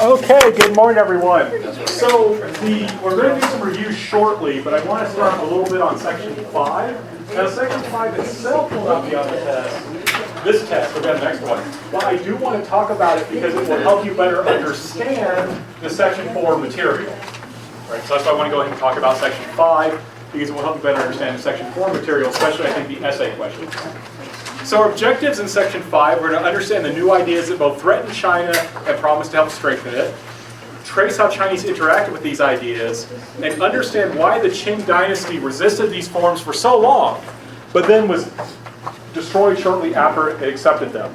Okay, good morning, everyone. So we're going to do some reviews shortly, but I want to start a little bit on Section 5. Now, Section 5 itself will not be on the test, this test, we'll get the next one. But I do want to talk about it because it will help you better understand the Section 4 material. Right, so that's why I want to go ahead and talk about Section 5, because it will help you better understand the Section 4 material, especially, I think, the essay questions. So our objectives in Section 5, we're going to understand the new ideas that both threaten China and promise to help strengthen it, trace how Chinese interacted with these ideas, and understand why the Qin dynasty resisted these forms for so long, but then was destroyed shortly after it accepted them.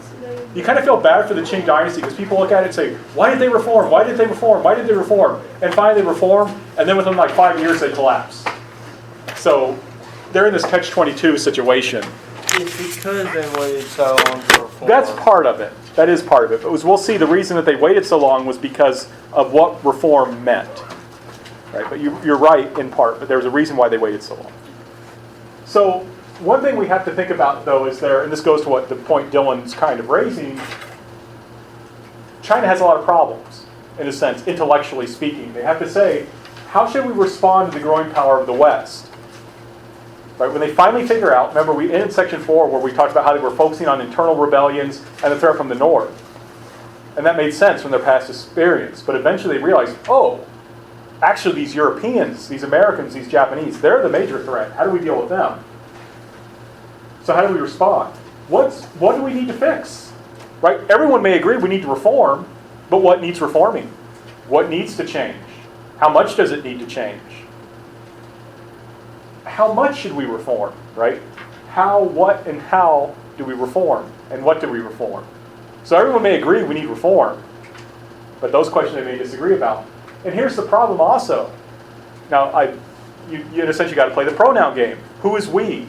You kind of feel bad for the Qin dynasty because people look at it and say, why did they reform? Why did they reform? Why did they reform? And finally they reform, and then within like 5 years they collapse. So they're in this catch-22 situation. It's because they waited so long to reform. That's part of it. That is part of it. But as we'll see, the reason that they waited so long was because of what reform meant. Right? But you're right in part, but there was a reason why they waited so long. So one thing we have to think about, though, is and this goes to what the point Dylan's kind of raising, China has a lot of problems, in a sense, intellectually speaking. They have to say, how should we respond to the growing power of the West? Right, when they finally figure out, remember we ended Section 4 where we talked about how they were focusing on internal rebellions and the threat from the North. And that made sense from their past experience. But eventually they realized, oh, actually these Europeans, these Americans, these Japanese, they're the major threat. How do we deal with them? So how do we respond? What do we need to fix? Right? Everyone may agree we need to reform, but what needs reforming? What needs to change? How much does it need to change? How much should we reform, right? How, what, and how do we reform? And what do we reform? So everyone may agree we need reform, but those questions they may disagree about. And here's the problem also. Now, in a sense, you got to play the pronoun game. Who is we?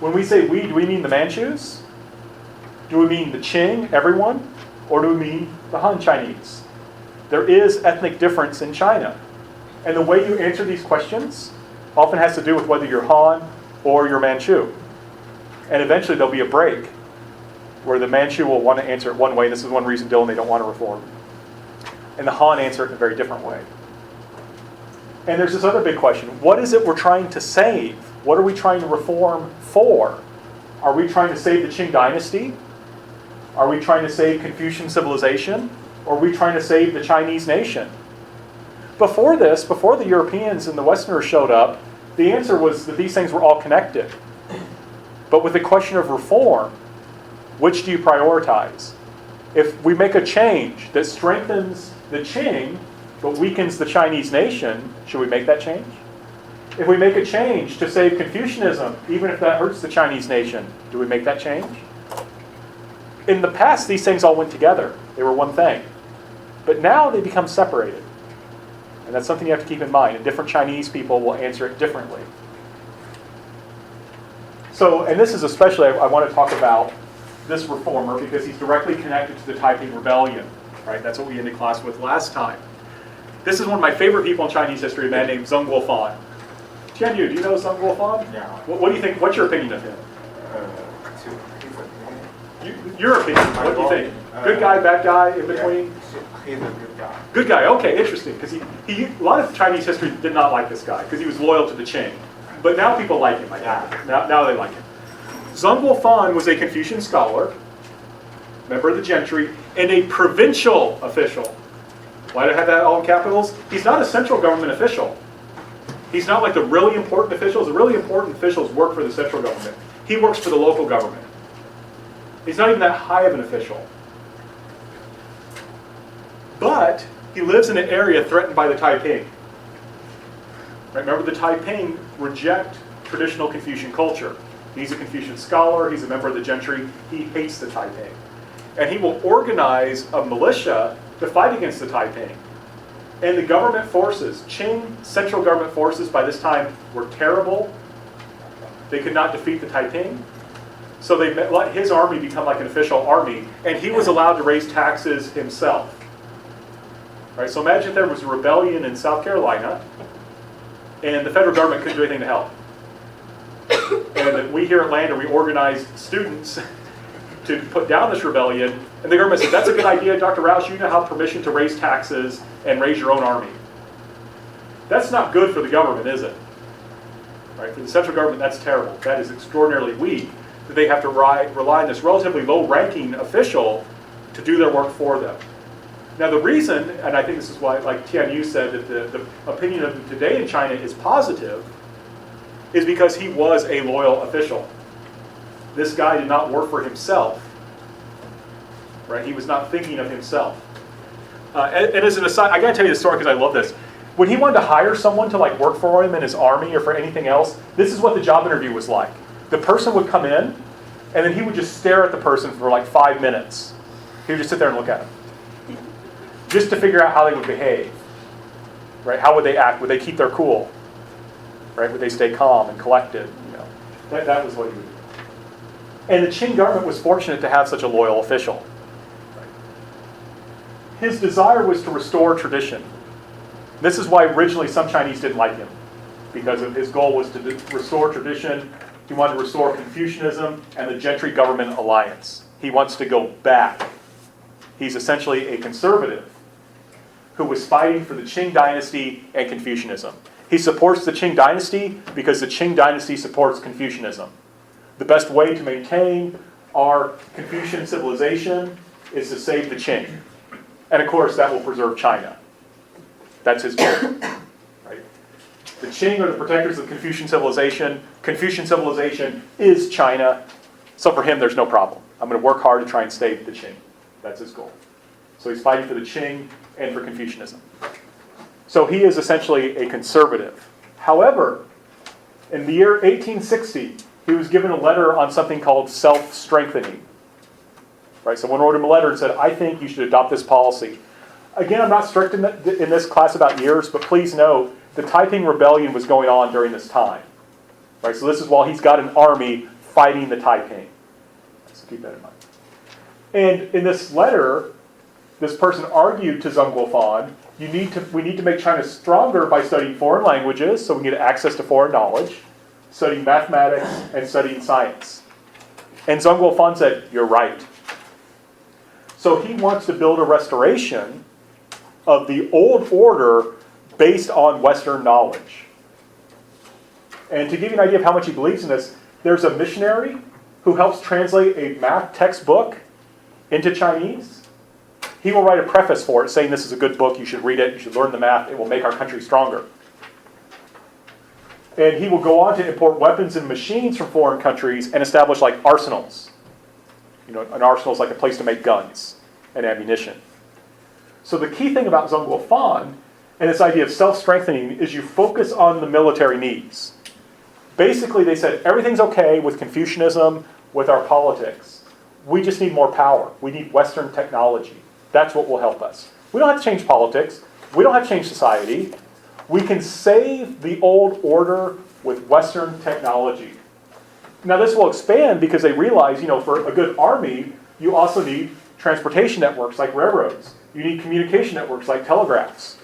When we say we, do we mean the Manchus? Do we mean the Qing, everyone? Or do we mean the Han Chinese? There is ethnic difference in China. And the way you answer these questions often has to do with whether you're Han or you're Manchu. And eventually there'll be a break where the Manchu will want to answer it one way. This is one reason, Dylan, they don't want to reform. And the Han answer it in a very different way. And there's this other big question. What is it we're trying to save? What are we trying to reform for? Are we trying to save the Qing dynasty? Are we trying to save Confucian civilization? Or are we trying to save the Chinese nation? Before this, before the Europeans and the Westerners showed up, the answer was that these things were all connected. But with the question of reform, which do you prioritize? If we make a change that strengthens the Qing, but weakens the Chinese nation, should we make that change? If we make a change to save Confucianism, even if that hurts the Chinese nation, do we make that change? In the past, these things all went together. They were one thing. But now they become separated. And that's something you have to keep in mind. And different Chinese people will answer it differently. So, and this is especially, I want to talk about this reformer because he's directly connected to the Taiping Rebellion. Right? That's what we ended class with last time. This is one of my favorite people in Chinese history, a man named Zheng Guofan. Tianyu, do you know Zheng Guofan? Yeah. What do you think? What's your opinion of him? Your opinion, what do you think? Good guy, bad guy, in between? He's a good guy. Good guy, okay, interesting. Because a lot of Chinese history did not like this guy because he was loyal to the Qing. But now people like him, I think. Now they like him. Zheng Guofan was a Confucian scholar, member of the gentry, and a provincial official. Why do I have that all in capitals? He's not a central government official. He's not like the really important officials. The really important officials work for the central government. He works for the local government. He's not even that high of an official. But he lives in an area threatened by the Taiping. Right? Remember, the Taiping reject traditional Confucian culture. He's a Confucian scholar. He's a member of the gentry. He hates the Taiping. And he will organize a militia to fight against the Taiping. And the government forces, Qing central government forces by this time were terrible. They could not defeat the Taiping. So they let his army become like an official army, and he was allowed to raise taxes himself. Right? So imagine if there was a rebellion in South Carolina, and the federal government couldn't do anything to help. And we here at Lander, we organized students to put down this rebellion, and the government said, that's a good idea, Dr. Roush, you now have permission to raise taxes and raise your own army. That's not good for the government, is it? Right? For the central government, that's terrible. That is extraordinarily weak, that they have to rely on this relatively low-ranking official to do their work for them. Now the reason, and I think this is why, like Tian Yu said, that the opinion of today in China is positive, is because he was a loyal official. This guy did not work for himself. Right? He was not thinking of himself. And as an aside, I gotta tell you the story because I love this. When he wanted to hire someone to like work for him in his army or for anything else, this is what the job interview was like. The person would come in, and then he would just stare at the person for like 5 minutes. He would just sit there and look at him, just to figure out how they would behave. Right? How would they act? Would they keep their cool? Right? Would they stay calm and collected? You know, that was what he would do. And the Qing government was fortunate to have such a loyal official. His desire was to restore tradition. This is why originally some Chinese didn't like him, because of his goal was to restore tradition. He wanted to restore Confucianism and the gentry government alliance. He wants to go back. He's essentially a conservative who was fighting for the Qing dynasty and Confucianism. He supports the Qing dynasty because the Qing dynasty supports Confucianism. The best way to maintain our Confucian civilization is to save the Qing. And of course, that will preserve China. That's his goal. Right? The Qing are the protectors of Confucian civilization. Confucian civilization is China. So for him, there's no problem. I'm going to work hard to try and save the Qing. That's his goal. So he's fighting for the Qing and for Confucianism. So he is essentially a conservative. However, in the year 1860, he was given a letter on something called self-strengthening. Right? Someone wrote him a letter and said, I think you should adopt this policy. Again, I'm not strict in this class about years, but please note, the Taiping Rebellion was going on during this time. Right? So this is while he's got an army fighting the Taiping. So keep that in mind. And in this letter, this person argued to Zheng Guofan, we need to make China stronger by studying foreign languages, so we get access to foreign knowledge, studying mathematics, and studying science. And Zheng Guofan said, you're right. So he wants to build a restoration of the old order based on Western knowledge. And to give you an idea of how much he believes in this, there's a missionary who helps translate a math textbook into Chinese. He will write a preface for it saying this is a good book, you should read it, you should learn the math, it will make our country stronger. And he will go on to import weapons and machines from foreign countries and establish like arsenals. You know, an arsenal is like a place to make guns and ammunition. So the key thing about Zheng Guofan and this idea of self-strengthening is you focus on the military needs. Basically, they said everything's okay with Confucianism, with our politics. We just need more power. We need Western technology. That's what will help us. We don't have to change politics. We don't have to change society. We can save the old order with Western technology. Now this will expand because they realize, for a good army, you also need transportation networks like railroads. You need communication networks like telegraphs.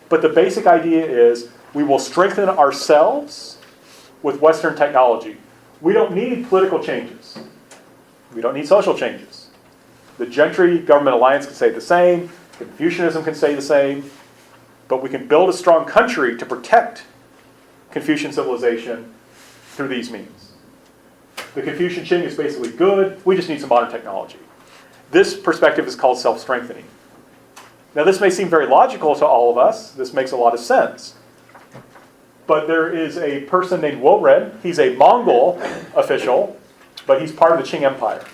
But the basic idea is we will strengthen ourselves with Western technology. We don't need political changes. We don't need social changes. The gentry government alliance can stay the same. Confucianism can stay the same. But we can build a strong country to protect Confucian civilization through these means. The Confucian Qing is basically good. We just need some modern technology. This perspective is called self-strengthening. Now this may seem very logical to all of us. This makes a lot of sense. But there is a person named Wu Ren. He's a Mongol official, but he's part of the Qing Empire.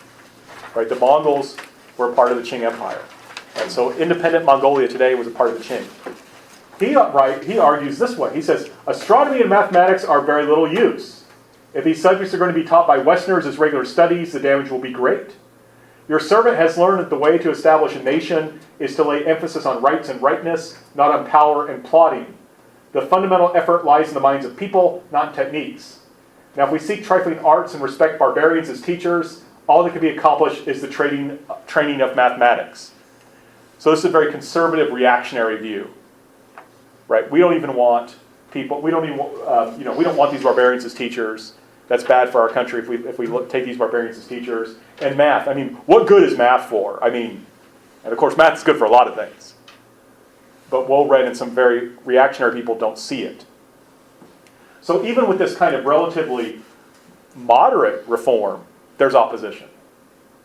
Right? The Mongols were a part of the Qing Empire. And so independent Mongolia today was a part of the Qing. He argues this way. He says, astronomy and mathematics are very little use. If these subjects are going to be taught by Westerners as regular studies, the damage will be great. Your servant has learned that the way to establish a nation is to lay emphasis on rights and rightness, not on power and plotting. The fundamental effort lies in the minds of people, not in techniques. Now, if we seek trifling arts and respect barbarians as teachers, all that can be accomplished is the training of mathematics. So this is a very conservative, reactionary view. Right? We don't even want people. We don't want these barbarians as teachers. That's bad for our country if we take these barbarians as teachers. And math. I mean, what good is math for? I mean, and of course, math is good for a lot of things. But well-read and some very reactionary people don't see it. So even with this kind of relatively moderate reform, there's opposition.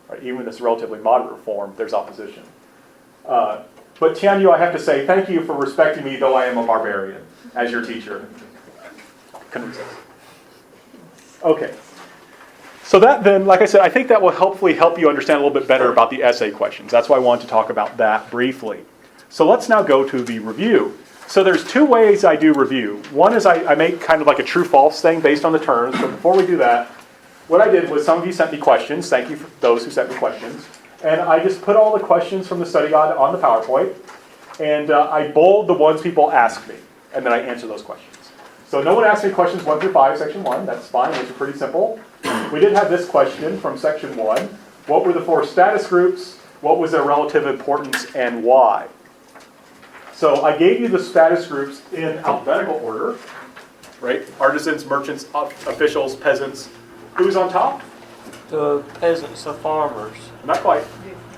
Right? Even with this relatively moderate reform, there's opposition. But Tianyu, I have to say, thank you for respecting me, though I am a barbarian, as your teacher. Couldn't resist. Okay. So that then, like I said, I think that will hopefully help you understand a little bit better about the essay questions. That's why I wanted to talk about that briefly. So let's now go to the review. So there's two ways I do review. One is I make kind of like a true-false thing based on the terms. But before we do that, what I did was some of you sent me questions. Thank you for those who sent me questions. And I just put all the questions from the study guide on the PowerPoint. And I bold the ones people ask me. And then I answer those questions. So no one asked me questions 1 through 5, section 1. That's fine. Those are pretty simple. We did have this question from section 1. What were the 4 status groups? What was their relative importance and why? So I gave you the status groups in alphabetical order. Right? Artisans, merchants, officials, peasants. Who's on top? The peasants, the farmers. Not quite.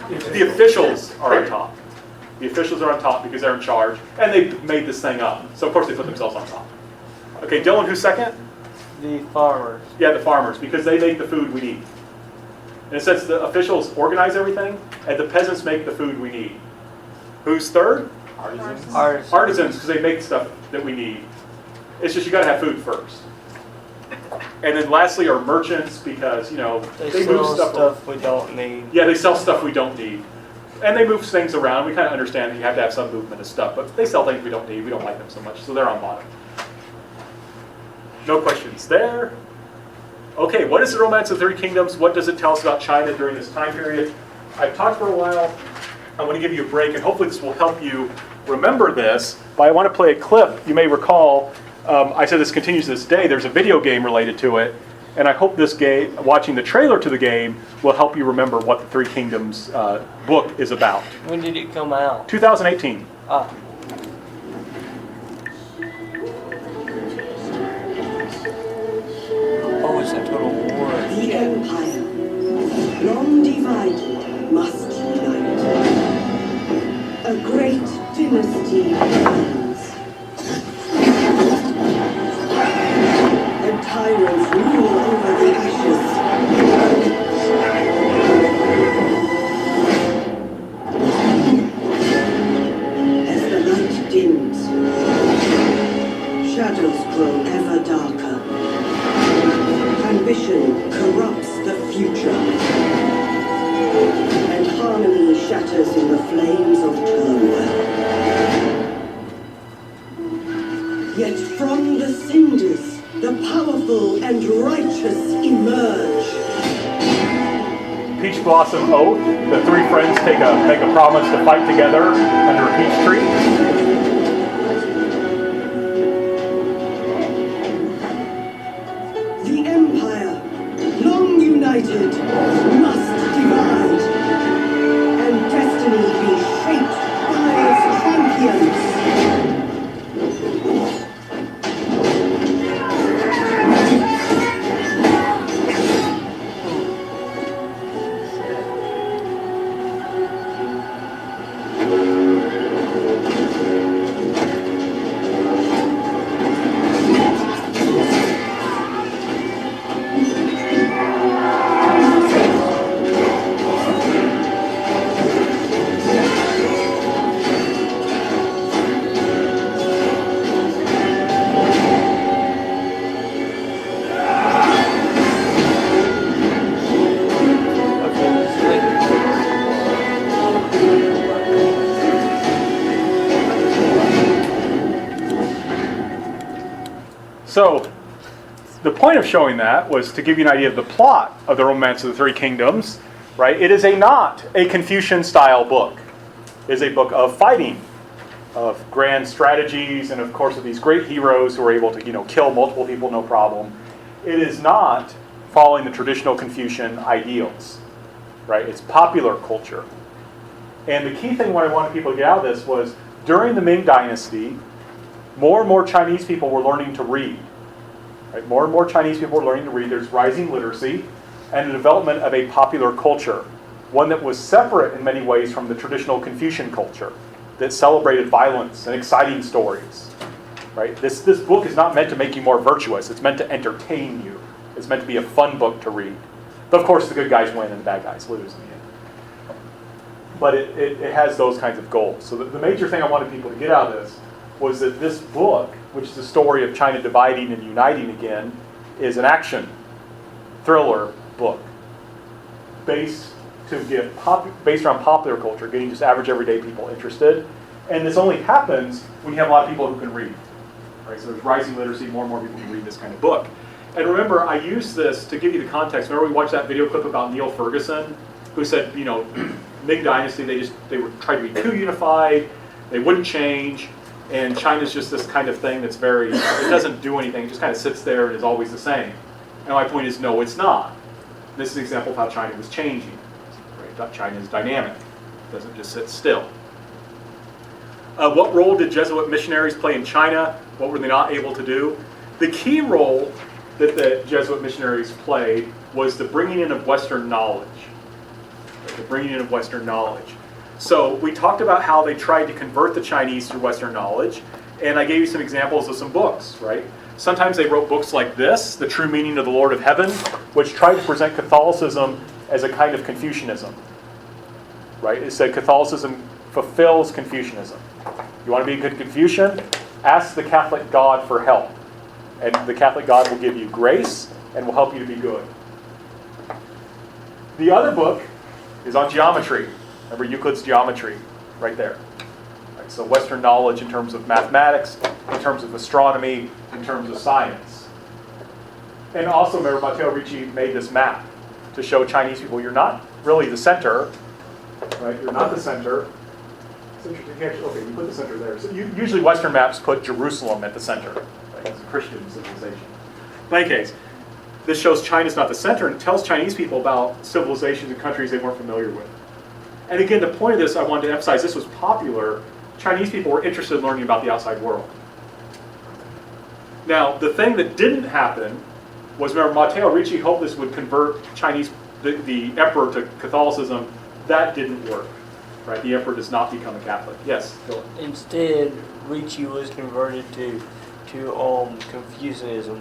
The officials are on top. The officials are on top because they're in charge. And they made this thing up. So of course they put themselves on top. Okay, Dylan, who's second? The farmers. Yeah, the farmers, because they make the food we need. And it says the officials organize everything, and the peasants make the food we need. Who's third? Artisans. Artisans, because they make stuff that we need. It's just you got to have food first. And then lastly are merchants, because, They move sell stuff we don't need. Yeah, they sell stuff we don't need. And they move things around. We kind of understand that you have to have some movement of stuff, but they sell things we don't need. We don't like them so much, so they're on bottom. No questions there. Okay, what is the Romance of the Three Kingdoms? What does it tell us about China during this time period? I've talked for a while. I want to give you a break, and hopefully this will help you remember this. But I want to play a clip. You may recall, I said this continues to this day. There's a video game related to it, and I hope this game, watching the trailer to the game, will help you remember what the Three Kingdoms book is about. When did it come out? 2018. Oh, it's a total war. The Empire, long divided, must unite. A great dynasty ends. And tyrants rule over the ashes. As the light dims, shadows grow ever darker. Ambition corrupts the future, and harmony shatters in the flames of turmoil. Yet from the cinders, the powerful and righteous emerge. Peach Blossom Oath. The three friends make a promise to fight together under a peach tree. United must divide, and destiny be shaped by its champions. So, the point of showing that was to give you an idea of the plot of the Romance of the Three Kingdoms, right? It is not a Confucian-style book. It is a book of fighting, of grand strategies, and of course of these great heroes who are able to, kill multiple people, no problem. It is not following the traditional Confucian ideals, right? It's popular culture. And the key thing what I wanted people to get out of this was, during the Ming Dynasty, more and more Chinese people were learning to read. Right? More and more Chinese people are learning to read. There's rising literacy and the development of a popular culture, one that was separate in many ways from the traditional Confucian culture that celebrated violence and exciting stories. Right? This book is not meant to make you more virtuous. It's meant to entertain you. It's meant to be a fun book to read. But of course, the good guys win and the bad guys lose in the end. But it has those kinds of goals. So the major thing I wanted people to get out of this was that this book, which is the story of China dividing and uniting again, is an action thriller book based around popular culture, getting just average everyday people interested. And this only happens when you have a lot of people who can read. Right? So there's rising literacy, more and more people can read this kind of book. And remember, I use this to give you the context. Remember we watched that video clip about Neil Ferguson, who said, Ming Dynasty, they were trying to be too unified, they wouldn't change, and China's just this kind of thing that's it doesn't do anything, it just kind of sits there and is always the same. And my point is, no, it's not. This is an example of how China was changing. Right? China is dynamic. It doesn't just sit still. What role did Jesuit missionaries play in China? What were they not able to do? The key role that the Jesuit missionaries played was the bringing in of Western knowledge. Right? The bringing in of Western knowledge. So we talked about how they tried to convert the Chinese through Western knowledge, and I gave you some examples of some books, right? Sometimes they wrote books like this, The True Meaning of the Lord of Heaven, which tried to present Catholicism as a kind of Confucianism, right? It said Catholicism fulfills Confucianism. You want to be a good Confucian? Ask the Catholic God for help. And the Catholic God will give you grace and will help you to be good. The other book is on geometry. Remember Euclid's geometry, right there. Right, so Western knowledge in terms of mathematics, in terms of astronomy, in terms of science. And also, remember, Matteo Ricci made this map to show Chinese people, you're not really the center, right? You're not the center. It's interesting. Okay, you put the center there. So usually Western maps put Jerusalem at the center, right? It's a Christian civilization. In any case, this shows China's not the center and tells Chinese people about civilizations and countries they weren't familiar with. And again, the point of this, I wanted to emphasize, this was popular. Chinese people were interested in learning about the outside world. Now, the thing that didn't happen was, remember, Matteo Ricci hoped this would convert the emperor to Catholicism. That didn't work. Right? The emperor does not become a Catholic. Yes, Philip. Instead, Ricci was converted to Confucianism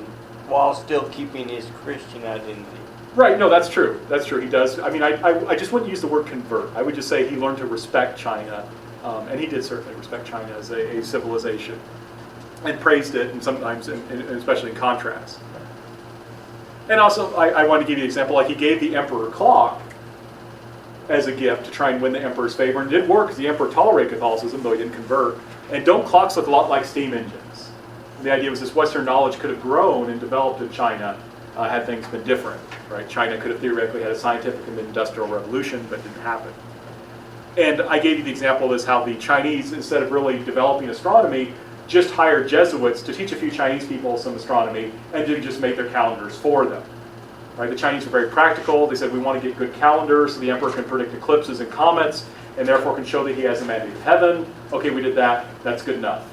while still keeping his Christian identity. Right, no, that's true. That's true, he does. I mean, I just wouldn't use the word convert. I would just say he learned to respect China, and he did certainly respect China as a civilization, and praised it, and sometimes, and especially in contrast. And also, I want to give you an example, like he gave the emperor a clock as a gift to try and win the emperor's favor, and it did work, because the emperor tolerated Catholicism, though he didn't convert. And don't clocks look a lot like steam engines? And the idea was this Western knowledge could have grown and developed in China had things been different. Right? China could have theoretically had a scientific and industrial revolution, but it didn't happen. And I gave you the example of this, how the Chinese, instead of really developing astronomy, just hired Jesuits to teach a few Chinese people some astronomy and to just make their calendars for them. Right? The Chinese were very practical. They said, we want to get good calendars so the emperor can predict eclipses and comets, and therefore can show that he has a mandate of heaven. Okay, we did that. That's good enough.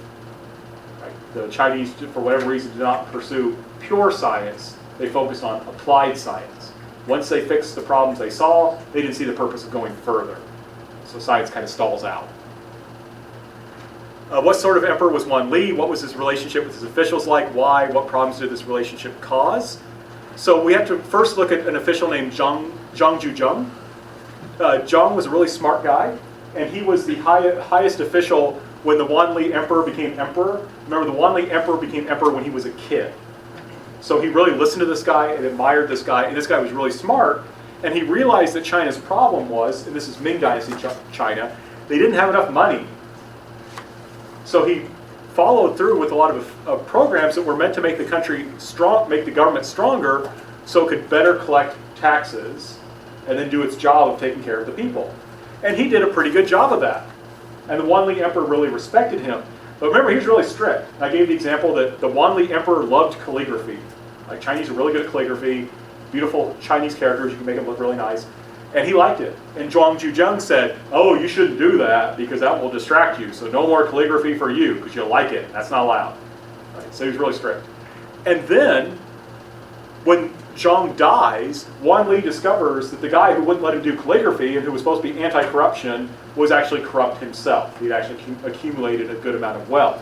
Right? The Chinese, for whatever reason, did not pursue pure science. They focused on applied science. Once they fixed the problems they saw, they didn't see the purpose of going further. So science kind of stalls out. What sort of emperor was Wan Li? What was his relationship with his officials like? Why? What problems did this relationship cause? So we have to first look at an official named Zhang Juzheng. Zhang was a really smart guy, and he was the highest official when the Wan Li emperor became emperor. Remember, the Wan Li emperor became emperor when he was a kid. So he really listened to this guy and admired this guy, and this guy was really smart, and he realized that China's problem was, and this is Ming Dynasty China, they didn't have enough money. So he followed through with a lot of programs that were meant to make the country strong, make the government stronger, so it could better collect taxes and then do its job of taking care of the people. And he did a pretty good job of that. And the Wan Li emperor really respected him. But remember, he was really strict. I gave the example that the Wan Li emperor loved calligraphy. Like, Chinese are really good at calligraphy, beautiful Chinese characters, you can make them look really nice. And he liked it. And Zhang Juzheng said, oh, you shouldn't do that because that will distract you. So no more calligraphy for you because you'll like it. That's not allowed. Right? So he was really strict. And then when Zhang dies, Wan Li discovers that the guy who wouldn't let him do calligraphy and who was supposed to be anti-corruption was actually corrupt himself. He'd actually accumulated a good amount of wealth.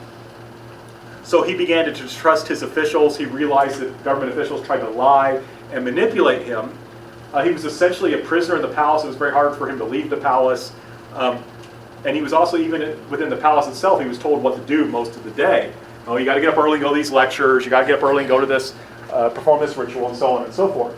So he began to distrust his officials. He realized that government officials tried to lie and manipulate him. He was essentially a prisoner in the palace. It was very hard for him to leave the palace. And he was also, even within the palace itself, he was told what to do most of the day. Oh, you got to get up early and go to these lectures. You got to get up early and go to this, perform this ritual, and so on and so forth.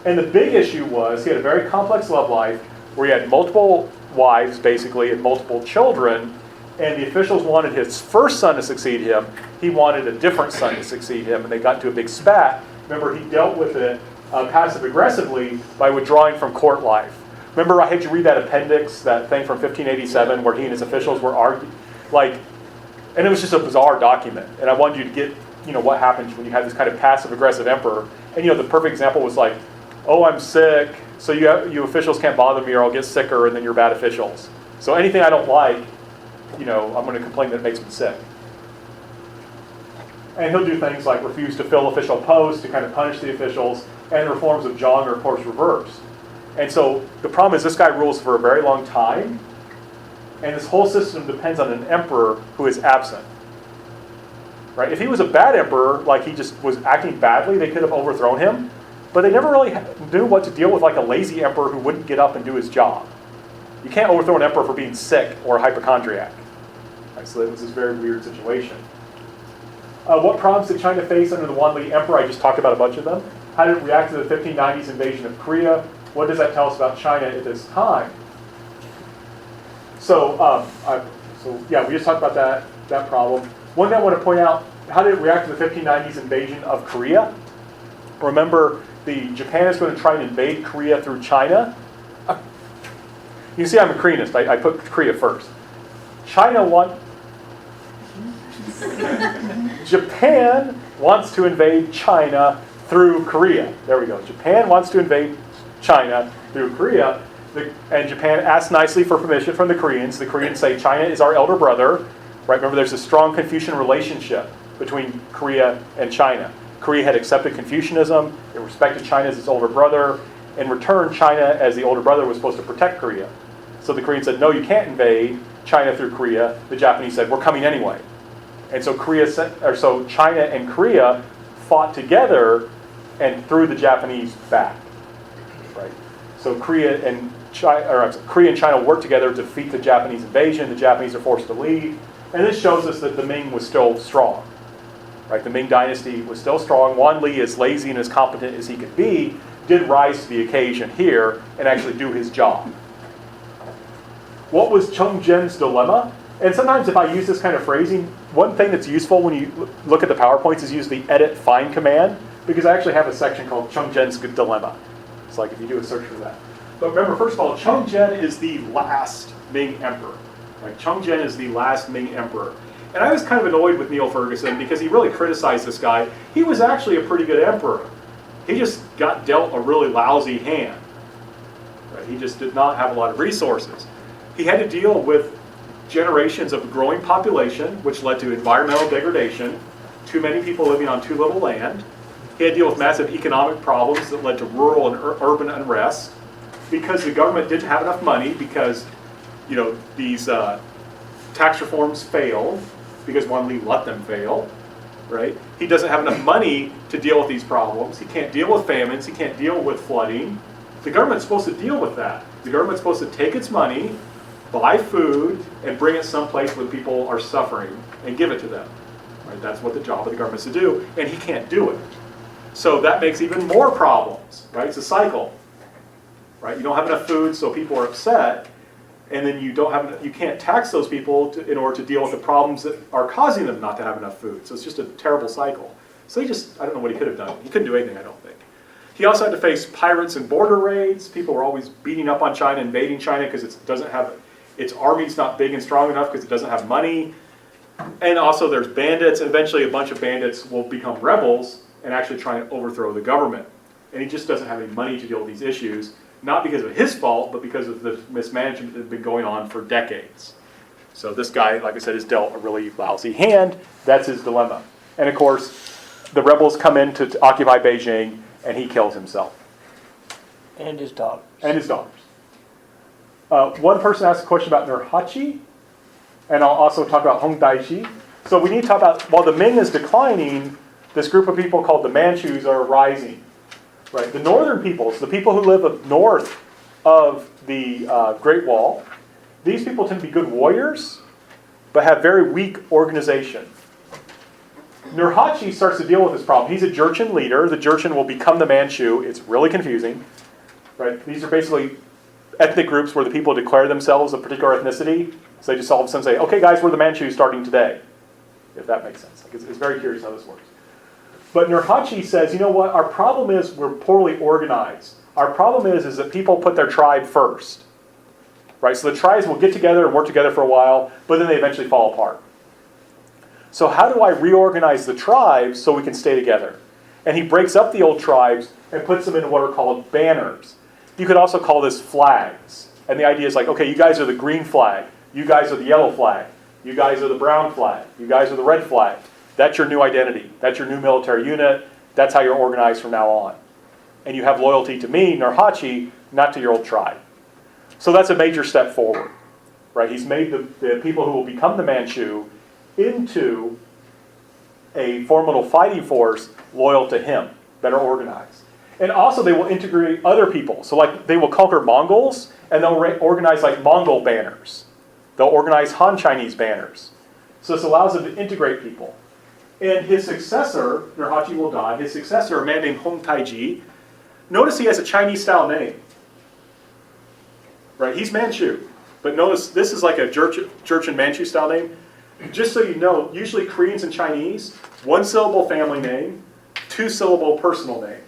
And the big issue was he had a very complex love life where he had multiple wives, basically, and multiple children. And the officials wanted his first son to succeed him. He wanted a different son to succeed him. And they got into a big spat. Remember, he dealt with it passive-aggressively by withdrawing from court life. Remember, I had you read that appendix, that thing from 1587, where he and his officials were arguing, and it was just a bizarre document. And I wanted you to get, what happens when you have this kind of passive-aggressive emperor. And the perfect example was like, oh, I'm sick, so you officials can't bother me, or I'll get sicker, and then you're bad officials. So anything I don't like, I'm going to complain that it makes me sick. And he'll do things like refuse to fill official posts to kind of punish the officials, and the reforms of Zhang are, of course, reversed. And so the problem is this guy rules for a very long time, and this whole system depends on an emperor who is absent. Right? If he was a bad emperor, like he just was acting badly, they could have overthrown him, but they never really knew what to deal with like a lazy emperor who wouldn't get up and do his job. You can't overthrow an emperor for being sick or a hypochondriac. Right? So that was this very weird situation. What problems did China face under the Wan Li Emperor? I just talked about a bunch of them. How did it react to the 1590s invasion of Korea? What does that tell us about China at this time? So, we just talked about that problem. One thing I want to point out, how did it react to the 1590s invasion of Korea? Remember, Japan is going to try and invade Korea through China. You see, I'm a Koreanist. I put Korea first. Japan wants to invade China through Korea. There we go. Japan wants to invade China through Korea. And Japan asks nicely for permission from the Koreans. The Koreans say, China is our elder brother. Right? Remember, there's a strong Confucian relationship between Korea and China. Korea had accepted Confucianism. It respected China as its older brother. In return, China, as the older brother, was supposed to protect Korea. So the Koreans said, no, you can't invade China through Korea. The Japanese said, we're coming anyway. And so China and Korea fought together and threw the Japanese back. Right? So Korea and China worked together to defeat the Japanese invasion. The Japanese are forced to leave. And this shows us that the Ming was still strong. Right? The Ming dynasty was still strong. Wan Li, as lazy and as competent as he could be, did rise to the occasion here and actually do his job. What was Cheng Zhen's dilemma? And sometimes if I use this kind of phrasing, one thing that's useful when you look at the PowerPoints is use the edit find command, because I actually have a section called Cheng Zhen's dilemma. It's like if you do a search for that. But remember, first of all, Cheng Zhen is the last Ming emperor. Right? Cheng Zhen is the last Ming emperor. And I was kind of annoyed with Neil Ferguson because he really criticized this guy. He was actually a pretty good emperor. He just got dealt a really lousy hand. Right? He just did not have a lot of resources. He had to deal with generations of growing population, which led to environmental degradation, too many people living on too little land. He had to deal with massive economic problems that led to rural and urban unrest because the government didn't have enough money because, these tax reforms failed because Wan Li let them fail, right? He doesn't have enough money to deal with these problems. He can't deal with famines. He can't deal with flooding. The government's supposed to deal with that. The government's supposed to take its money, buy food, and bring it someplace where people are suffering and give it to them. Right? That's what the job of the government is to do, and he can't do it. So that makes even more problems, right? It's a cycle, right? You don't have enough food, so people are upset, and then you can't tax those people in order to deal with the problems that are causing them not to have enough food. So it's just a terrible cycle. So I don't know what he could have done. He couldn't do anything, I don't think. He also had to face pirates and border raids. People were always beating up on China, invading China because its army's not big and strong enough because it doesn't have money. And also there's bandits, and eventually a bunch of bandits will become rebels and actually try and overthrow the government. And he just doesn't have any money to deal with these issues, not because of his fault, but because of the mismanagement that had been going on for decades. So this guy, like I said, is dealt a really lousy hand. That's his dilemma. And of course, the rebels come in to occupy Beijing, and he kills himself. And his daughters. And his daughters. One person asked a question about Nurhachi, and I'll also talk about Hong Daiji. So we need to talk about, while the Ming is declining, this group of people called the Manchus are rising. Right? The northern peoples, the people who live up north of the Great Wall, these people tend to be good warriors, but have very weak organization. Nurhachi starts to deal with this problem. He's a Jurchen leader. The Jurchen will become the Manchu. It's really confusing. Right? These are basically ethnic groups where the people declare themselves a particular ethnicity. So they just all of a sudden say, okay guys, we're the Manchus starting today. If that makes sense. Like it's very curious how this works. But Nurhachi says, you know what, our problem is we're poorly organized. Our problem is that people put their tribe first. Right? So the tribes will get together and work together for a while, but then they eventually fall apart. So how do I reorganize the tribes so we can stay together? And he breaks up the old tribes and puts them into what are called banners. You could also call this flags. And the idea is like, okay, you guys are the green flag. You guys are the yellow flag. You guys are the brown flag. You guys are the red flag. That's your new identity. That's your new military unit. That's how you're organized from now on. And you have loyalty to me, Nurhachi, not to your old tribe. So that's a major step forward. Right? He's made the people who will become the Manchu into a formidable fighting force loyal to him, better organized. And also they will integrate other people. So like they will conquer Mongols, and they'll organize like Mongol banners. They'll organize Han Chinese banners. So this allows them to integrate people. And his successor, Nurhachi will die, his successor, a man named Hong Taiji, notice he has a Chinese-style name. Right? He's Manchu. But notice this is like a Jurchen Manchu-style name. Just so you know, usually Koreans and Chinese, one-syllable family name, two-syllable personal name.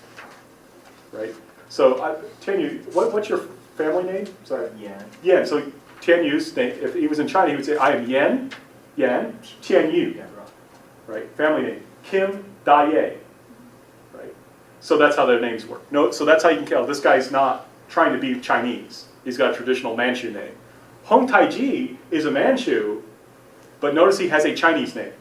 Right? So, Tianyu, what's your family name? Sorry. Yan. Yan. So Tianyu's name, if he was in China, he would say, I am Yan, Tianyu. Yeah. Right? Family name. Kim Daye. Right? So that's how their names work. No, so that's how you can tell this guy's not trying to be Chinese. He's got a traditional Manchu name. Hong Taiji is a Manchu, but notice he has a Chinese name.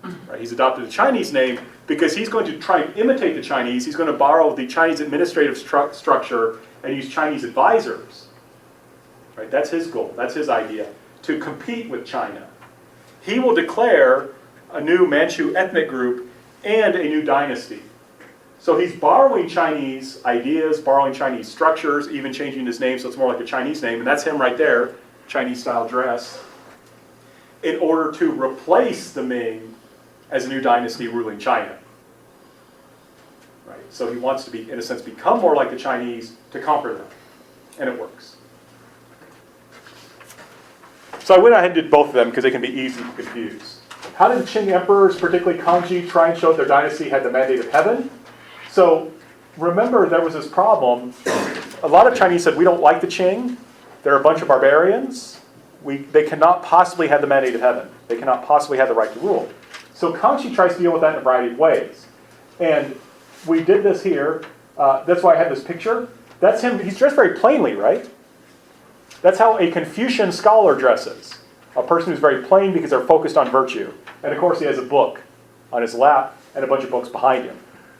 Right? He's adopted a Chinese name because he's going to try and imitate the Chinese. He's going to borrow the Chinese administrative structure and use Chinese advisors. Right? That's his goal. That's his idea, to compete with China. He will declare a new Manchu ethnic group and a new dynasty. So he's borrowing Chinese ideas, borrowing Chinese structures, even changing his name so it's more like a Chinese name. And that's him right there, Chinese-style dress, in order to replace the Ming as a new dynasty ruling China. Right? So he wants to be, in a sense, become more like the Chinese to conquer them. And it works. So I went ahead and did both of them because they can be easy to confuse. How did the Qin emperors, particularly Kangxi, try and show that their dynasty had the mandate of heaven? So remember, there was this problem. A lot of Chinese said, we don't like the Qing. They're a bunch of barbarians. They cannot possibly have the mandate of heaven. They cannot possibly have the right to rule. So Kangxi tries to deal with that in a variety of ways. And we did this here. That's why I had this picture. That's him. He's dressed very plainly, right? That's how a Confucian scholar dresses. A person who's very plain because they're focused on virtue. And of course he has a book on his lap and a bunch of books behind him.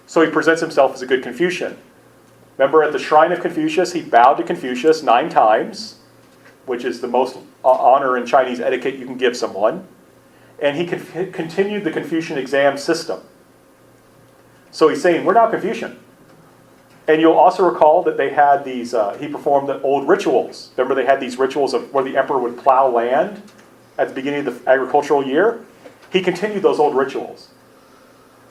So he presents himself as a good Confucian. Remember at the shrine of Confucius, he bowed to Confucius 9 times, which is the most honor in Chinese etiquette you can give someone. And he continued the Confucian exam system. So he's saying, we're not Confucian. And you'll also recall that they had these, he performed the old rituals. Remember they had these rituals of where the emperor would plow land at the beginning of the agricultural year? He continued those old rituals.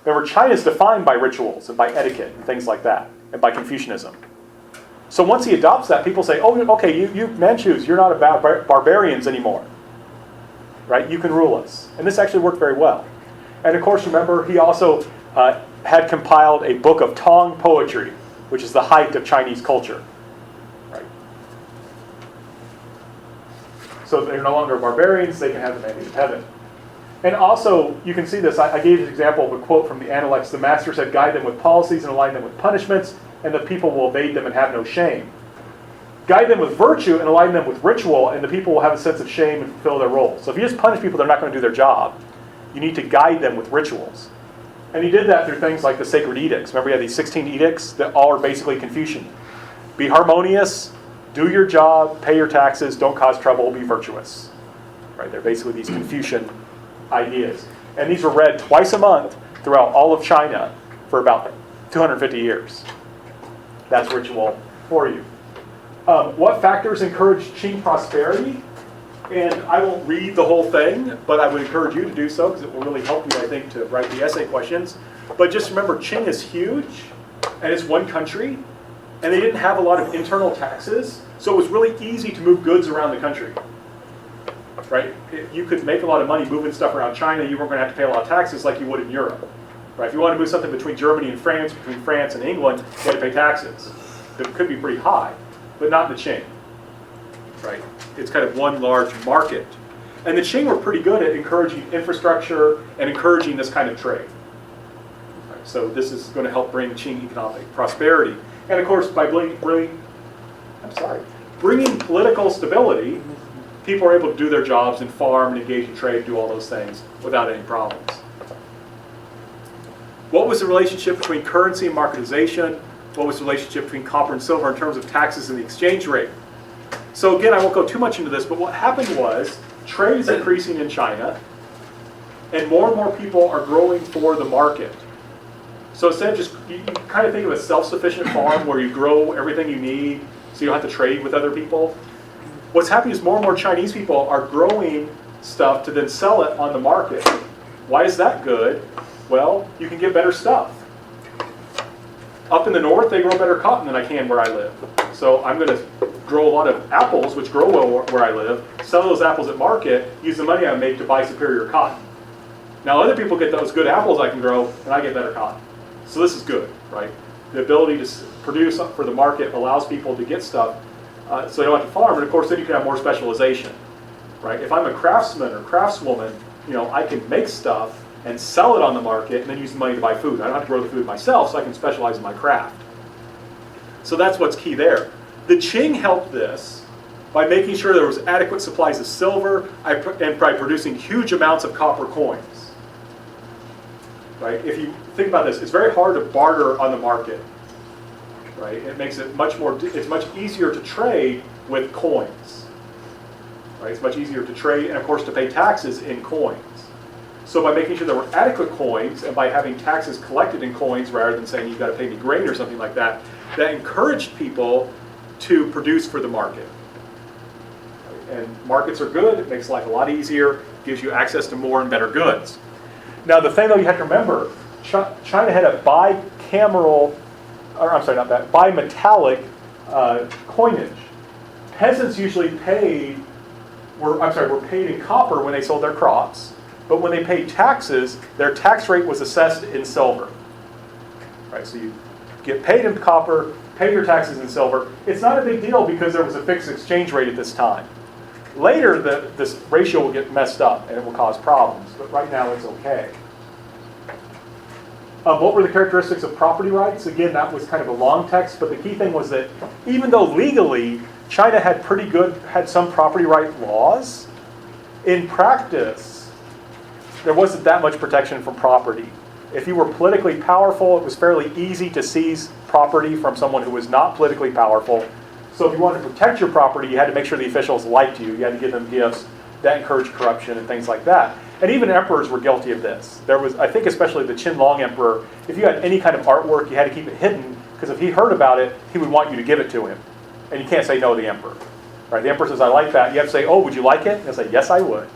Remember, China is defined by rituals and by etiquette and things like that, and by Confucianism. So once he adopts that, people say, oh, okay, you Manchus, you're not about barbarians anymore. Right? You can rule us. And this actually worked very well. And of course, remember, he also had compiled a book of Tong poetry, which is the height of Chinese culture. Right? So they're no longer barbarians, they can have the mandate of heaven. And also, you can see this, I gave an example of a quote from the Analects. The master said, guide them with policies and align them with punishments, and the people will evade them and have no shame. Guide them with virtue and align them with ritual, and the people will have a sense of shame and fulfill their roles. So if you just punish people, they're not going to do their job. You need to guide them with rituals. And he did that through things like the sacred edicts. Remember, he had these 16 edicts that all are basically Confucian. Be harmonious, do your job, pay your taxes, don't cause trouble, be virtuous. Right? They're basically these Confucian ideas. And these were read twice a month throughout all of China for about 250 years. That's ritual for you. What factors encourage Qing prosperity? And I won't read the whole thing, but I would encourage you to do so because it will really help you, I think, to write the essay questions. But just remember, Qing is huge, and it's one country, and they didn't have a lot of internal taxes, so it was really easy to move goods around the country. Right? You could make a lot of money moving stuff around China. You weren't going to have to pay a lot of taxes like you would in Europe. Right? If you want to move something between Germany and France, between France and England, you had to pay taxes. It could be pretty high, but not in the Qing. Right? It's kind of one large market. And the Qing were pretty good at encouraging infrastructure and encouraging this kind of trade. Right? So this is going to help bring Qing economic prosperity. And of course, by bringing political stability, people are able to do their jobs and farm and engage in trade, do all those things without any problems. What was the relationship between currency and marketization? What was the relationship between copper and silver in terms of taxes and the exchange rate? So again, I won't go too much into this, but what happened was trade is increasing in China, and more people are growing for the market. So instead of just, you kind of think of a self-sufficient farm where you grow everything you need so you don't have to trade with other people. What's happening is more and more Chinese people are growing stuff to then sell it on the market. Why is that good? Well, you can get better stuff. Up in the north, they grow better cotton than I can where I live. So I'm going to grow a lot of apples, which grow well where I live, sell those apples at market, use the money I make to buy superior cotton. Now other people get those good apples I can grow, and I get better cotton. So this is good, right? The ability to produce for the market allows people to get stuff so they don't have to farm, and of course then you can have more specialization, right? If I'm a craftsman or craftswoman, I can make stuff and sell it on the market and then use the money to buy food. I don't have to grow the food myself, so I can specialize in my craft. So that's what's key there. The Qing helped this by making sure there was adequate supplies of silver and by producing huge amounts of copper coins. Right? If you think about this, it's very hard to barter on the market. Right? It makes it it's much easier to trade with coins. Right? It's much easier to trade and of course to pay taxes in coins. So by making sure there were adequate coins and by having taxes collected in coins rather than saying you've got to pay me grain or something like that, that encouraged people to produce for the market. And markets are good, it makes life a lot easier, gives you access to more and better goods. Now the thing though you have to remember, China had a bimetallic coinage. Peasants usually were paid in copper when they sold their crops, but when they paid taxes, their tax rate was assessed in silver. Right, so you get paid in copper, pay your taxes in silver. It's not a big deal because there was a fixed exchange rate at this time. Later, this ratio will get messed up and it will cause problems, but right now it's okay. What were the characteristics of property rights? Again, that was kind of a long text, but the key thing was that even though legally China had some property right laws, in practice, there wasn't that much protection from property. If you were politically powerful, it was fairly easy to seize property from someone who was not politically powerful. So if you wanted to protect your property, you had to make sure the officials liked you. You had to give them gifts that encouraged corruption and things like that. And even emperors were guilty of this. There was, I think especially the Qin Emperor, if you had any kind of artwork, you had to keep it hidden, because if he heard about it, he would want you to give it to him. And you can't say no to the emperor. Right? The emperor says, I like that. You have to say, oh, would you like it? And he'll say, yes, I would.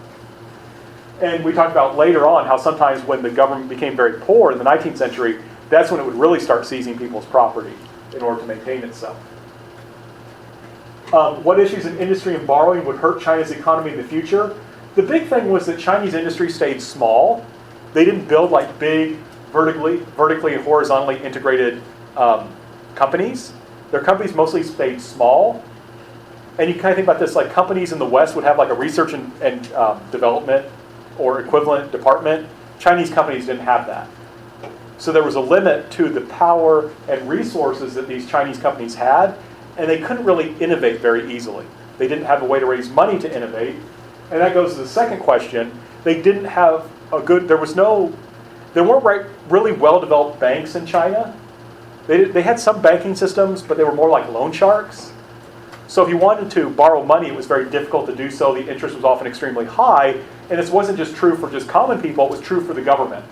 And we talked about later on how sometimes when the government became very poor in the 19th century, that's when it would really start seizing people's property in order to maintain itself. What issues in industry and borrowing would hurt China's economy in the future? The big thing was that Chinese industry stayed small. They didn't build like big, vertically and horizontally integrated companies. Their companies mostly stayed small. And you kind of think about this, like companies in the West would have like a research and development or equivalent department. Chinese companies didn't have that. So there was a limit to the power and resources that these Chinese companies had, and they couldn't really innovate very easily. They didn't have a way to raise money to innovate. And that goes to the second question. They There weren't really well-developed banks in China. They had some banking systems, but they were more like loan sharks. So if you wanted to borrow money, it was very difficult to do so. The interest was often extremely high. And this wasn't just true for just common people, it was true for the government.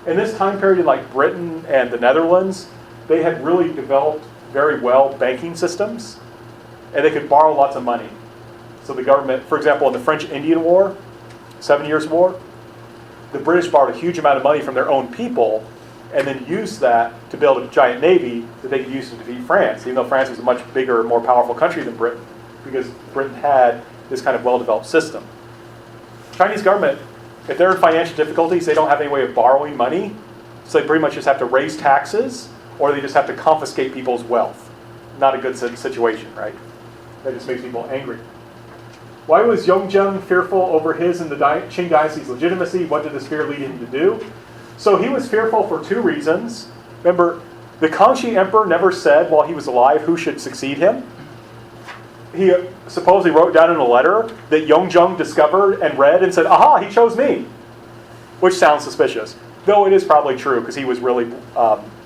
In this time period in like Britain and the Netherlands, they had really developed very well banking systems, and they could borrow lots of money. So the government, for example, in the French-Indian War, 7 Years' War, the British borrowed a huge amount of money from their own people and then used that to build a giant navy that they could use to defeat France, even though France was a much bigger, more powerful country than Britain, because Britain had this kind of well-developed system. Chinese government, if they're in financial difficulties, they don't have any way of borrowing money, so they pretty much just have to raise taxes, or they just have to confiscate people's wealth. Not a good situation, right? That just makes people angry. Why was Yongzheng fearful over his and the Qing dynasty's legitimacy? What did this fear lead him to do? So he was fearful for two reasons. Remember, the Qin Emperor never said while he was alive who should succeed him. He supposedly wrote down in a letter that Yongzheng discovered and read and said, aha, he chose me. Which sounds suspicious. Though it is probably true because he was really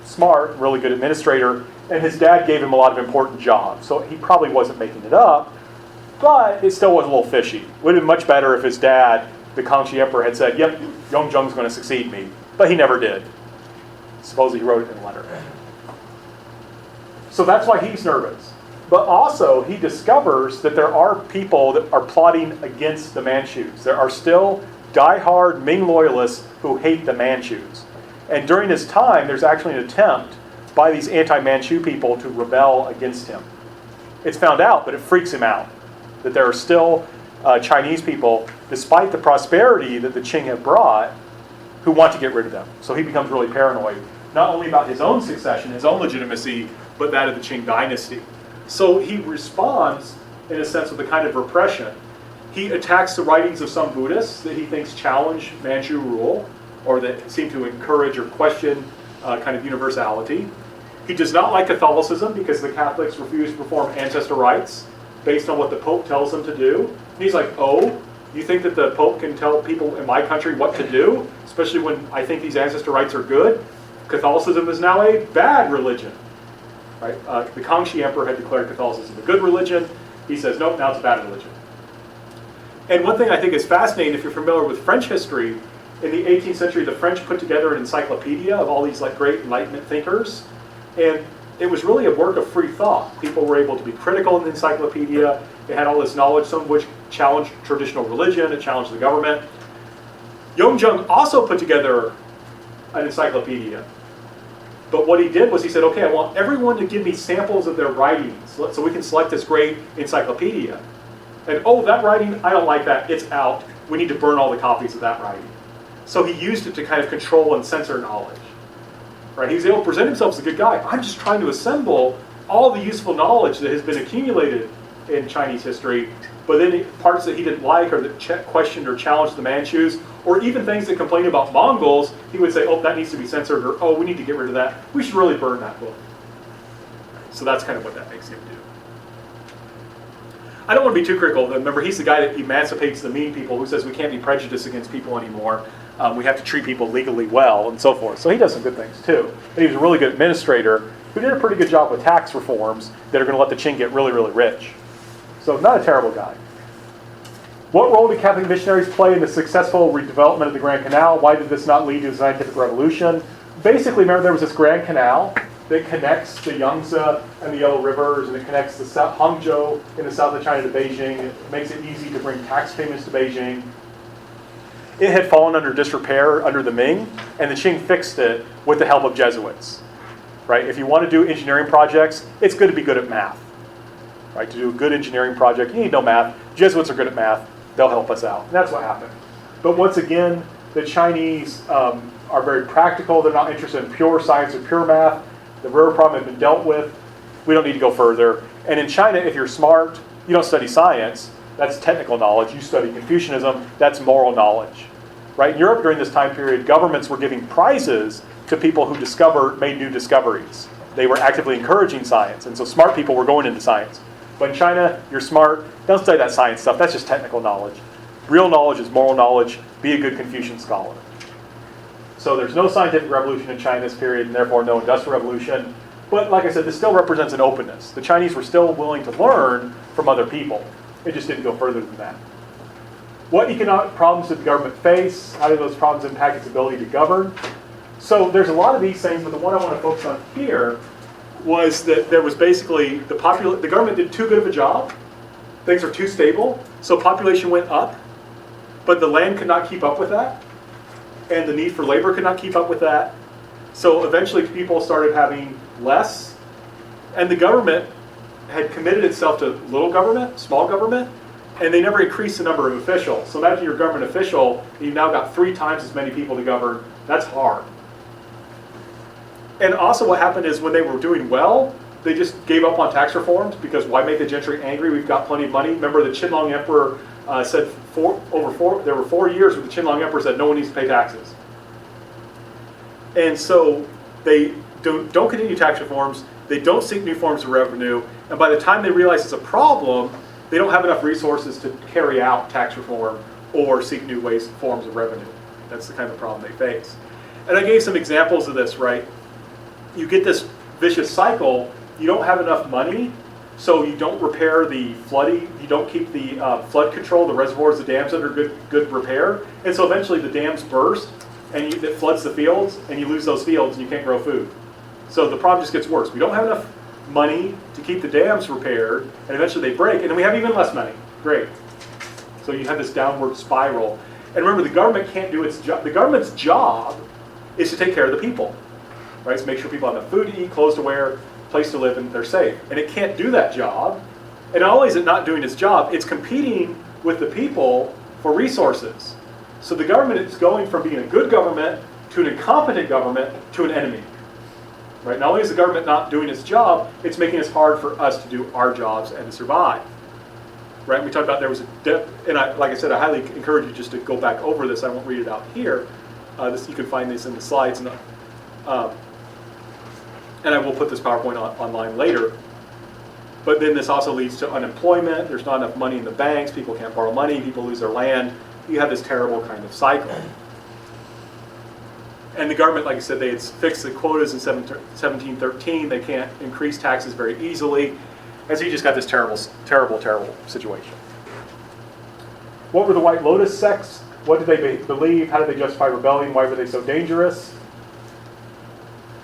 smart, really good administrator, and his dad gave him a lot of important jobs. So he probably wasn't making it up, but it still was a little fishy. Would have been much better if his dad, the Qin Emperor, had said, yep, Yongzheng's going to succeed me. But he never did. Supposedly he wrote it in a letter. So that's why he's nervous. But also, he discovers that there are people that are plotting against the Manchus. There are still die-hard Ming loyalists who hate the Manchus. And during his time, there's actually an attempt by these anti-Manchu people to rebel against him. It's found out, but it freaks him out that there are still Chinese people, despite the prosperity that the Qing have brought, who want to get rid of them. So he becomes really paranoid, not only about his own succession, his own legitimacy, but that of the Qing dynasty. So he responds, in a sense, with a kind of repression. He attacks the writings of some Buddhists that he thinks challenge Manchu rule, or that seem to encourage or question kind of universality. He does not like Catholicism because the Catholics refuse to perform ancestor rites based on what the Pope tells them to do. And he's like, oh, you think that the Pope can tell people in my country what to do? Especially when I think these ancestor rites are good? Catholicism is now a bad religion. Right? The Qin Emperor had declared Catholicism a good religion. He says, nope, now it's a bad religion. And one thing I think is fascinating, if you're familiar with French history, in the 18th century, the French put together an encyclopedia of all these like great Enlightenment thinkers. And it was really a work of free thought. People were able to be critical in the encyclopedia. They had all this knowledge, some of which challenged traditional religion, it challenged the government. Yongzheng also put together an encyclopedia. But what he did was he said, okay, I want everyone to give me samples of their writings so we can select this great encyclopedia. And oh, that writing, I don't like that, it's out. We need to burn all the copies of that writing. So he used it to kind of control and censor knowledge. Right? He was able to present himself as a good guy. I'm just trying to assemble all the useful knowledge that has been accumulated in Chinese history, but then parts that he didn't like or that questioned or challenged the Manchus, or even things that complained about Mongols, he would say, oh, that needs to be censored, or oh, we need to get rid of that. We should really burn that book. So that's kind of what that makes him do. I don't want to be too critical. Remember, he's the guy that emancipates the mean people, who says we can't be prejudiced against people anymore. We have to treat people legally well, and so forth. So he does some good things, too. And he was a really good administrator who did a pretty good job with tax reforms that are going to let the Qing get really, really rich. So not a terrible guy. What role did Catholic missionaries play in the successful redevelopment of the Grand Canal? Why did this not lead to a scientific revolution? Basically, remember, there was this Grand Canal that connects the Yangtze and the Yellow Rivers, and it connects the Hangzhou in the south of China to Beijing. It makes it easy to bring tax payments to Beijing. It had fallen under disrepair under the Ming, and the Qing fixed it with the help of Jesuits. Right? If you want to do engineering projects, it's good to be good at math. Right? To do a good engineering project, you need no math. Jesuits are good at math. They'll help us out. And that's what happened. But once again, the Chinese are very practical. They're not interested in pure science or pure math. The river problem had been dealt with. We don't need to go further. And in China, if you're smart, you don't study science. That's technical knowledge. You study Confucianism. That's moral knowledge. Right? In Europe during this time period, governments were giving prizes to people who made new discoveries. They were actively encouraging science. And so smart people were going into science. But in China, you're smart. Don't study that science stuff. That's just technical knowledge. Real knowledge is moral knowledge. Be a good Confucian scholar. So there's no scientific revolution in China this period, and therefore no industrial revolution. But like I said, this still represents an openness. The Chinese were still willing to learn from other people. It just didn't go further than that. What economic problems did the government face? How did those problems impact its ability to govern? So there's a lot of these things, but the one I want to focus on here was that there was basically the government did too good of a job. Things are too stable, so population went up, but the land could not keep up with that, and the need for labor could not keep up with that. So eventually people started having less, and the government had committed itself to little government, small government, and they never increased the number of officials. So imagine you're a government official, and you've now got 3 times as many people to govern. That's hard. And also what happened is when they were doing well, they just gave up on tax reforms because why make the gentry angry? We've got plenty of money. Remember the Qin Emperor said there were 4 years where the Qin Emperor said no one needs to pay taxes. And so they don't continue tax reforms, they don't seek new forms of revenue, and by the time they realize it's a problem, they don't have enough resources to carry out tax reform or seek new forms of revenue. That's the kind of problem they face. And I gave some examples of this, right? You get this vicious cycle, you don't have enough money, so you don't repair the flooding, you don't keep the flood control, the reservoirs, the dams under good repair, and so eventually the dams burst, and it floods the fields, and you lose those fields, and you can't grow food. So the problem just gets worse. We don't have enough money to keep the dams repaired, and eventually they break, and then we have even less money. Great. So you have this downward spiral. And remember, the government can't do its job. The government's job is to take care of the people, right? To make sure people have enough food to eat, clothes to wear, place to live, and they're safe. And it can't do that job. And not only is it not doing its job, it's competing with the people for resources. So the government is going from being a good government to an incompetent government to an enemy. Right? Not only is the government not doing its job, it's making it hard for us to do our jobs and to survive. Right? We talked about there was like I said, I highly encourage you just to go back over this. I won't read it out here. You can find this in the slides, and I will put this PowerPoint online later. But then this also leads to unemployment. There's not enough money in the banks. People can't borrow money. People lose their land. You have this terrible kind of cycle. And the government, like I said, they had fixed the quotas in 1713. They can't increase taxes very easily. And so you just got this terrible, terrible, terrible situation. What were the White Lotus sects? What did they believe? How did they justify rebellion? Why were they so dangerous?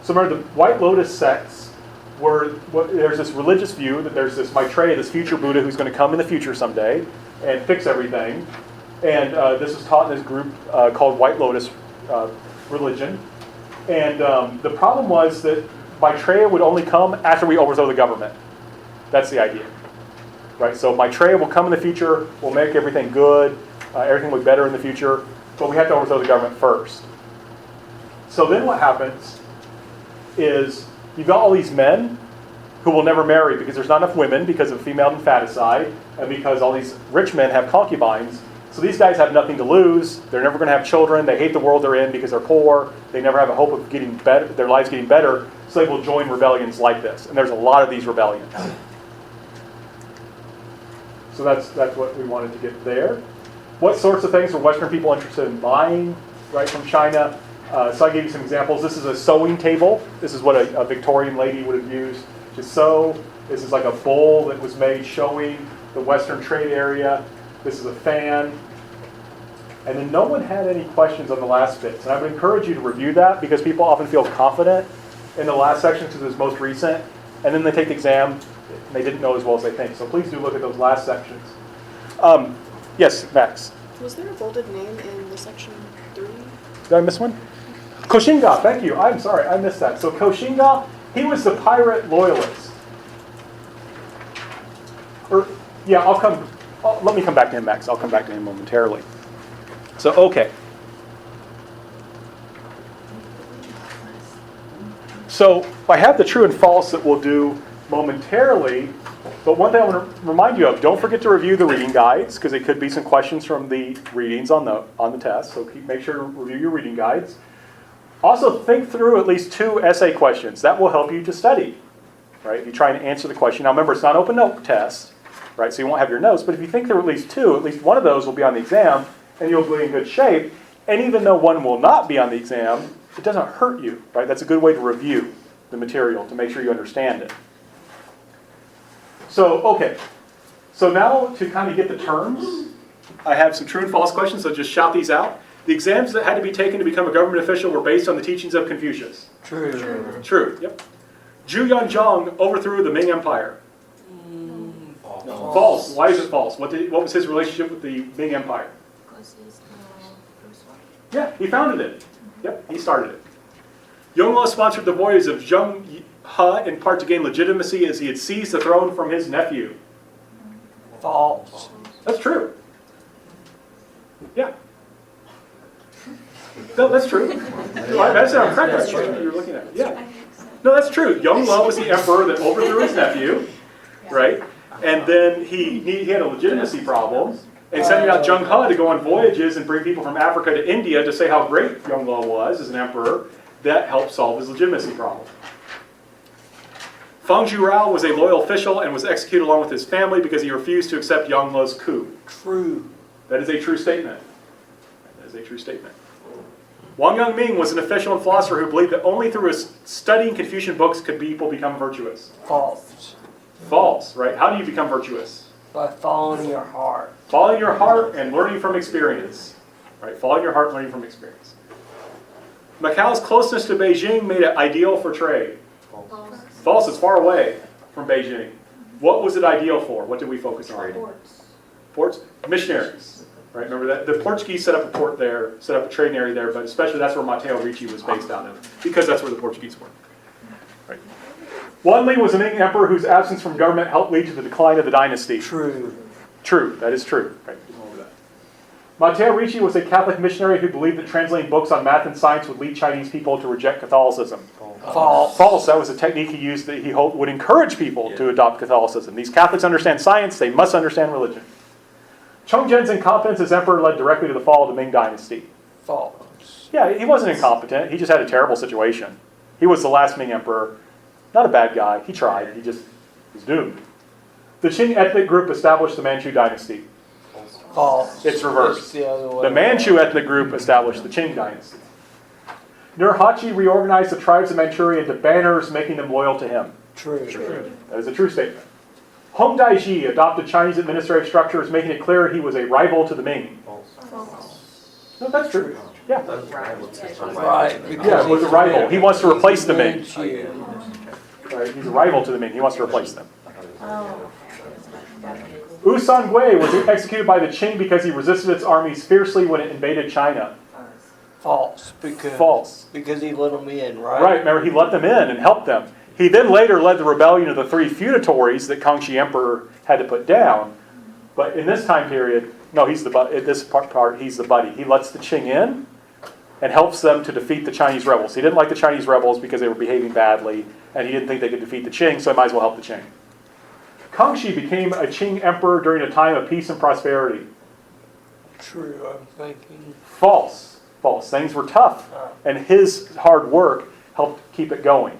So remember, the White Lotus sects there's this religious view that there's this Maitreya, this future Buddha who's going to come in the future someday and fix everything. And this was taught in this group called White Lotus religion. And the problem was that Maitreya would only come after we overthrow the government. That's the idea. Right? So Maitreya will come in the future, will make everything good, everything will be better in the future, but we have to overthrow the government first. So then what happens is you've got all these men who will never marry because there's not enough women because of female infanticide and because all these rich men have concubines. So these guys have nothing to lose. They're never going to have children. They hate the world they're in because they're poor. They never have a hope of getting better, their lives getting better. So they will join rebellions like this. And there's a lot of these rebellions. So that's what we wanted to get there. What sorts of things were Western people interested in buying, right, from China? So I gave you some examples. This is a sewing table. This is what a Victorian lady would have used to sew. This is like a bowl that was made showing the Western trade area. This is a fan. And then no one had any questions on the last bits. And I would encourage you to review that because people often feel confident in the last section because it's most recent. And then they take the exam and they didn't know as well as they think. So please do look at those last sections. Yes, Max. Was there a bolded name in the section 3? Did I miss one? Koshinga, thank you. I'm sorry, I missed that. So Koshinga, he was the pirate loyalist. Let me come back to him, Max. I'll come back to him momentarily. So, okay. So, I have the true and false that we'll do momentarily, but one thing I want to remind you of, don't forget to review the reading guides, because there could be some questions from the readings on the test, so make sure to review your reading guides. Also, think through at least 2 essay questions. That will help you to study, right? If you try and answer the question. Now, remember, it's not an open note test, right? So you won't have your notes, but if you think through at least 2, at least one of those will be on the exam, and you'll be in good shape. And even though one will not be on the exam, it doesn't hurt you, right? That's a good way to review the material to make sure you understand it. So, okay. So now to kind of get the terms, I have some true and false questions, so just shout these out. The exams that had to be taken to become a government official were based on the teachings of Confucius. True. True, yep. Zhu Yanzhong overthrew the Ming Empire. False. Why is it false? What was his relationship with the Ming Empire? Because he's the first one. Yeah, he founded it. Yep, he started it. Yongle sponsored the voyage of Zheng He in part to gain legitimacy as he had seized the throne from his nephew. False. That's true. Yeah. No, that's true. That's not correct. That's what you're looking at. Yeah. No, that's true. Yongle was the emperor that overthrew his nephew, right? And then he had a legitimacy problem and sending out Zheng He to go on voyages and bring people from Africa to India to say how great Yongle was as an emperor. That helped solve his legitimacy problem. Feng Zhurao was a loyal official and was executed along with his family because he refused to accept Yongle's coup. True. That is a true statement. That is a true statement. Wang Yongming was an official and philosopher who believed that only through studying Confucian books could people become virtuous. False. False, right? How do you become virtuous? By following your heart. Following your heart and learning from experience. Right? Following your heart and learning from experience. Macau's closeness to Beijing made it ideal for trade. False. False, it's far away from Beijing. What was it ideal for? What did we focus on? Ports. Ports? Missionaries. Right? Remember that? The Portuguese set up a port there, set up a trading area there, but especially that's where Matteo Ricci was based out of, because that's where the Portuguese were. Right. Wanli was a Ming emperor whose absence from government helped lead to the decline of the dynasty. True. True, that is true. Right. Remember that. Matteo Ricci was a Catholic missionary who believed that translating books on math and science would lead Chinese people to reject Catholicism. False. False. That was a technique he used that he hoped would encourage people to adopt Catholicism. These Catholics understand science, they must understand religion. Chongzhen's incompetence as emperor led directly to the fall of the Ming dynasty. False. Yeah, he wasn't incompetent. He just had a terrible situation. He was the last Ming emperor. Not a bad guy. He tried. He just was doomed. The Qin ethnic group established the Manchu dynasty. False. It's reversed. the other way. The Manchu ethnic group established the Qing dynasty. Nurhachi reorganized the tribes of Manchuria into banners, making them loyal to him. True. That is a true statement. Hong Daiji adopted Chinese administrative structures, making it clear he was a rival to the Ming. False. No, that's true. Yeah. Right. Yeah, he was a rival. He wants to replace the Ming. Manchu. Right? He's a rival to the Ming. He wants to replace them. Wu Sangui was executed by the Qing because he resisted its armies fiercely when it invaded China. False. Because, False. Because he let them in, right? Right, remember he let them in and helped them. He then later led the rebellion of the three feudatories that Kangxi Emperor had to put down. But in this time period, no, he's the at this part he's the buddy. He lets the Qing in and helps them to defeat the Chinese rebels. He didn't like the Chinese rebels because they were behaving badly, and he didn't think they could defeat the Qing, so he might as well help the Qing. Kangxi became a Qing emperor during a time of peace and prosperity. True, I'm thinking. False. False. Things were tough, and his hard work helped keep it going.